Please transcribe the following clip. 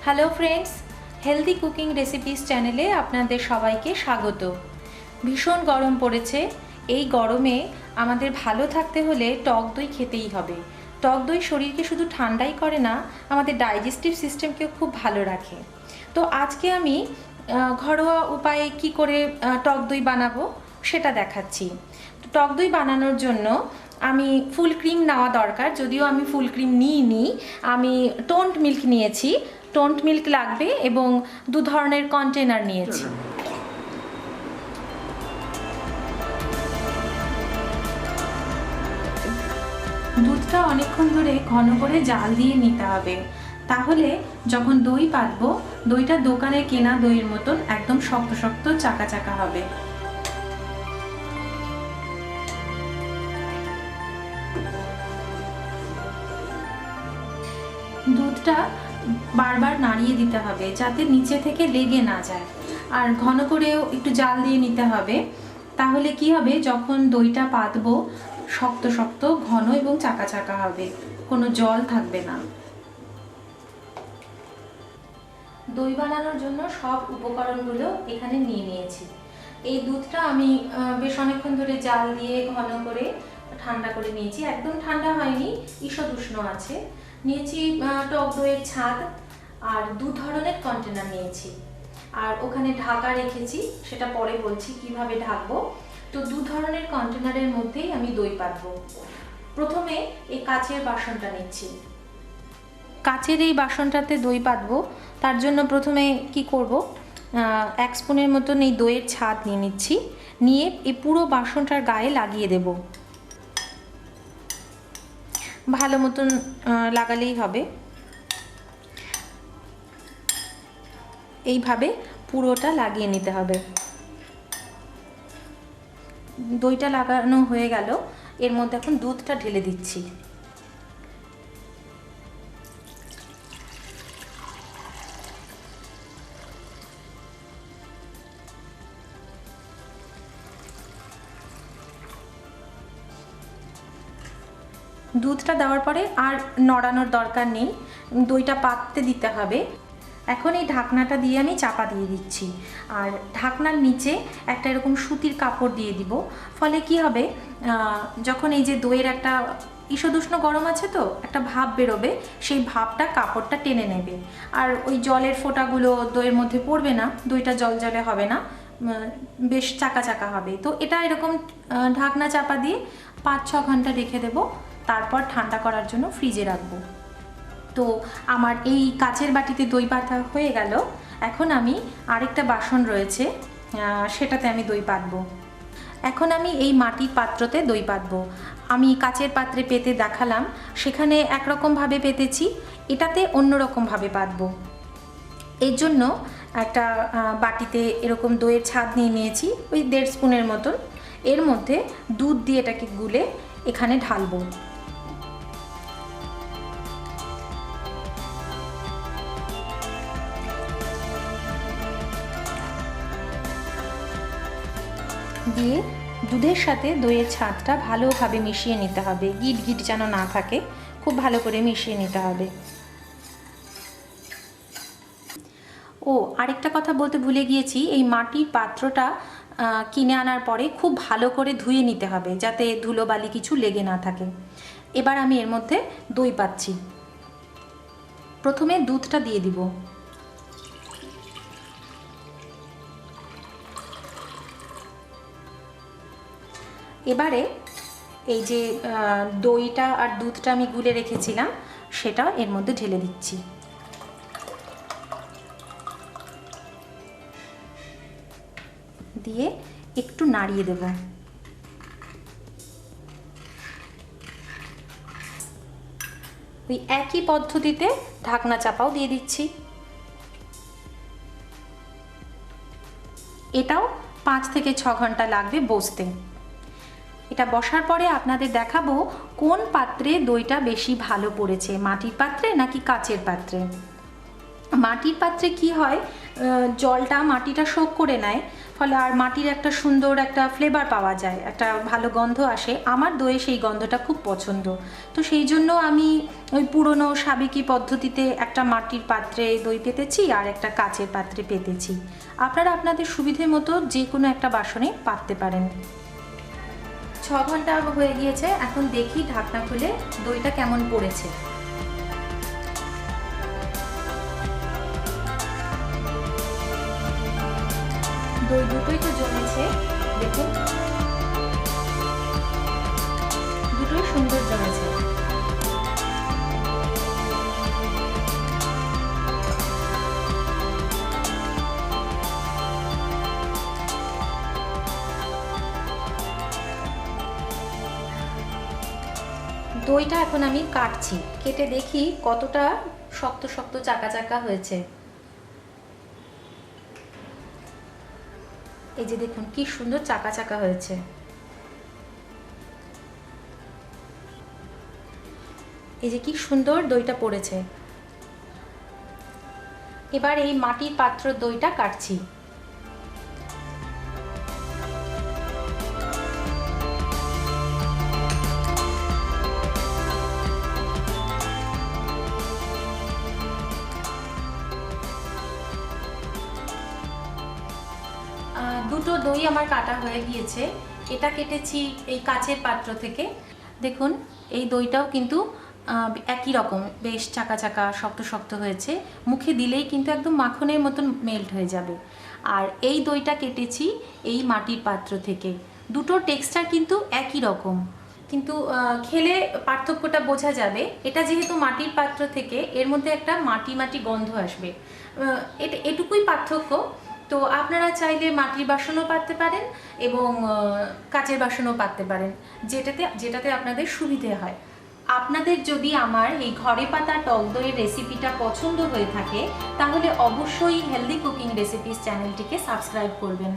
Hello friends, healthy cooking recipes চ্যানেলে আপনাদের সবাইকে স্বাগত। ভীষণ গরম পড়েছে। এই গরমে আমাদের ভালো থাকতে হলে টক দই খেতেই হবে। টক দই শরীরকে শুধু ঠান্ডাই করে না, আমাদের ডাইজেস্টিভ সিস্টেমকেও খুব ভালো রাখে। তো আজকে আমি ঘরোয়া উপায়ে কি করে টক দই বানাবো সেটা দেখাচ্ছি। টক দই বানানোর জন্য আমি ফুল ক্রিম নেওয়া দরকার, যদিও আমি ফুল ক্রিম নিইনি, আমি টোন্ড মিল্ক নিয়েছি। টোন্ড মিল্ক লাগবে এবং দু ধরনের কন্টেনার নিয়েছি। দুধটা অনেকক্ষণ ধরে ঘন করে জাল দিয়ে নিতে হবে, তাহলে যখন দই পাতবো দইটা দোকানে কেনা দইয়ের মতন একদম শক্ত শক্ত চাকা চাকা হবে। দুধটা বারবার নাড়িয়ে দিতে হবে যাতে নিচে থেকে লেগে না যায়, আর ঘন করেও একটু জাল দিয়ে নিতে হবে। তাহলে কি হবে, যখন দইটা পাতবো শক্ত শক্ত ঘন এবং চাকা চাকা হবে, কোনো জল থাকবে না। দই বানানোর জন্য সব উপকরণগুলো এখানে নিয়ে নিয়েছি। এই দুধটা আমি বেশ অনেকক্ষণ ধরে জাল দিয়ে ঘন করে ঠান্ডা করে নিয়েছি। একদম ঠান্ডা হয়নি, ঈষৎ উষ্ণ আছে। নিয়েছি টক দইয়ের ছাদ, আর দু ধরনের কন্টেনার নিয়েছি, আর ওখানে ঢাকা রেখেছি, সেটা পরে বলছি কিভাবে ঢাকবো। তো দু ধরনের কন্টেনারের মধ্যেই আমি দই পাতবো। প্রথমে এই কাচের বাসনটা নিচ্ছি। কাচের এই বাসনটাতে দই পাতবো, তার জন্য প্রথমে কি করব, 1 স্পুনের মতন এই দইয়ের ছাদ নিয়ে নিচ্ছি, নিয়ে এই পুরো বাসনটার গায়ে লাগিয়ে দেব। ভালো মতন লাগালেই হবে। এইভাবে পুরোটা লাগিয়ে নিতে হবে। দইটা লাগানো হয়ে গেল, এর মধ্যে এখন দুধটা ঢেলে দিচ্ছি। দুধটা দেওয়ার পরে আর নড়ানোর দরকার নেই, দইটা পাততে দিতে হবে। এখন এই ঢাকনাটা দিয়ে আমি চাপা দিয়ে দিচ্ছি, আর ঢাকনার নিচে একটা এরকম সুতির কাপড় দিয়ে দিব। ফলে কি হবে, যখন এই যে দইয়ের একটা ঈষদুষ্ণ গরম আছে, তো একটা ভাপ বেরোবে, সেই ভাপটা কাপড়টা টেনে নেবে, আর ওই জলের ফোঁটাগুলো দইয়ের মধ্যে পড়বে না, দইটা জল জলে হবে না, বেশ চাকা চাকা হবে। তো এটা এরকম ঢাকনা চাপা দিয়ে 5-6 ঘন্টা রেখে দেবো, তারপর ঠান্ডা করার জন্য ফ্রিজে রাখবো। তো আমার এই কাচের বাটিতে দই পাতা হয়ে গেল। এখন আমি আরেকটা বাসন রয়েছে, সেটাতে আমি দই পাতবো। এখন আমি এই মাটির পাত্রতে দই পাতবো। আমি কাচের পাত্রে পেতে দেখালাম, সেখানে একরকমভাবে পেতেছি, এটাতে অন্যরকমভাবে পাতবো। এর জন্য একটা বাটিতে এরকম দইয়ের ছাদ নিয়ে নিয়েছি, ওই 1.5 স্পুনের মতন। এর মধ্যে দুধ দিয়ে এটাকে গুলে এখানে ঢালবো। দিয়ে দুধের সাথে দইয়ের ছাদটা ভালোভাবে মিশিয়ে নিতে হবে, গিট গিট যেন না থাকে, খুব ভালো করে মিশিয়ে নিতে হবে। ও আরেকটা কথা বলতে ভুলে গিয়েছি, এই মাটির পাত্রটা কিনে আনার পরে খুব ভালো করে ধুয়ে নিতে হবে, যাতে ধুলোবালি কিছু লেগে না থাকে। এবার আমি এর মধ্যে দই পাচ্ছি। প্রথমে দুধটা দিয়ে দিব। এবারে এই যে দইটা আর দুধটা আমি গুলে রেখেছিলাম, সেটা এর মধ্যে ঢেলে দিচ্ছি। দিয়ে একটু নাড়িয়ে দেব। ওই একই পদ্ধতিতে ঢাকনা চাপাও দিয়ে দিচ্ছি। এটাও 5 থেকে 6 ঘন্টা লাগবে বসতে। এটা বসার পরে আপনাদের দেখাবো কোন পাত্রে দইটা বেশি ভালো পড়েছে, মাটির পাত্রে নাকি কাচের পাত্রে। মাটির পাত্রে কি হয়, জলটা মাটিটা শোক করে নেয়, ফলে আর মাটির একটা সুন্দর একটা ফ্লেভার পাওয়া যায়, একটা ভালো গন্ধ আসে। আমার দইয়ে সেই গন্ধটা খুব পছন্দ। তো সেই জন্য আমি ওই পুরনো সাবেকি পদ্ধতিতে একটা মাটির পাত্রে দই পেতেছি আর একটা কাচের পাত্রে পেতেছি। আপনারা আপনাদের সুবিধে মতো যে কোনো একটা বাসনে পাততে পারেন। 6 ঘন্টা হয়ে গিয়েছে, এখন দেখি ঢাকনা খুলে দইটা কেমন পড়েছে। দই দুটোই তো জমেছে, দেখুন দুটোই সুন্দর জমেছে। দইটা এখন আমি কাটছি, কেটে দেখি কতটা শক্ত শক্ত চাকা চাকা হয়েছে। এই যে দেখুন কি সুন্দর চাকা চাকা হয়েছে। এই যে কি সুন্দর দইটা পড়েছে। এবার এই মাটির পাত্র দইটা কাটছি। দুটো দই আমার কাটা হয়ে গিয়েছে। এটা কেটেছি এই কাচের পাত্র থেকে। দেখুন এই দইটাও কিন্তু একই রকম বেশ চাকা চাকা শক্ত শক্ত হয়েছে, মুখে দিলেই কিন্তু একদম মাখনের মতন মেল্ট হয়ে যাবে। আর এই দইটা কেটেছি এই মাটির পাত্র থেকে। দুটোর টেক্সচার কিন্তু একই রকম, কিন্তু খেলে পার্থক্যটা বোঝা যাবে। এটা যেহেতু মাটির পাত্র থেকে, এর মধ্যে একটা মাটি মাটি গন্ধ আসবে, এটুকুই পার্থক্য। তো আপনারা চাইলে মাটির বাসনও পাততে পারেন এবং কাচের বাসনও পাততে পারেন, যেটাতে আপনাদের সুবিধে হয়। আপনাদের যদি আমার এই ঘরে পাতা টক দইয়ের রেসিপিটা পছন্দ হয়ে থাকে, তাহলে অবশ্যই হেলদি কুকিং রেসিপিস চ্যানেলটিকে সাবস্ক্রাইব করবেন।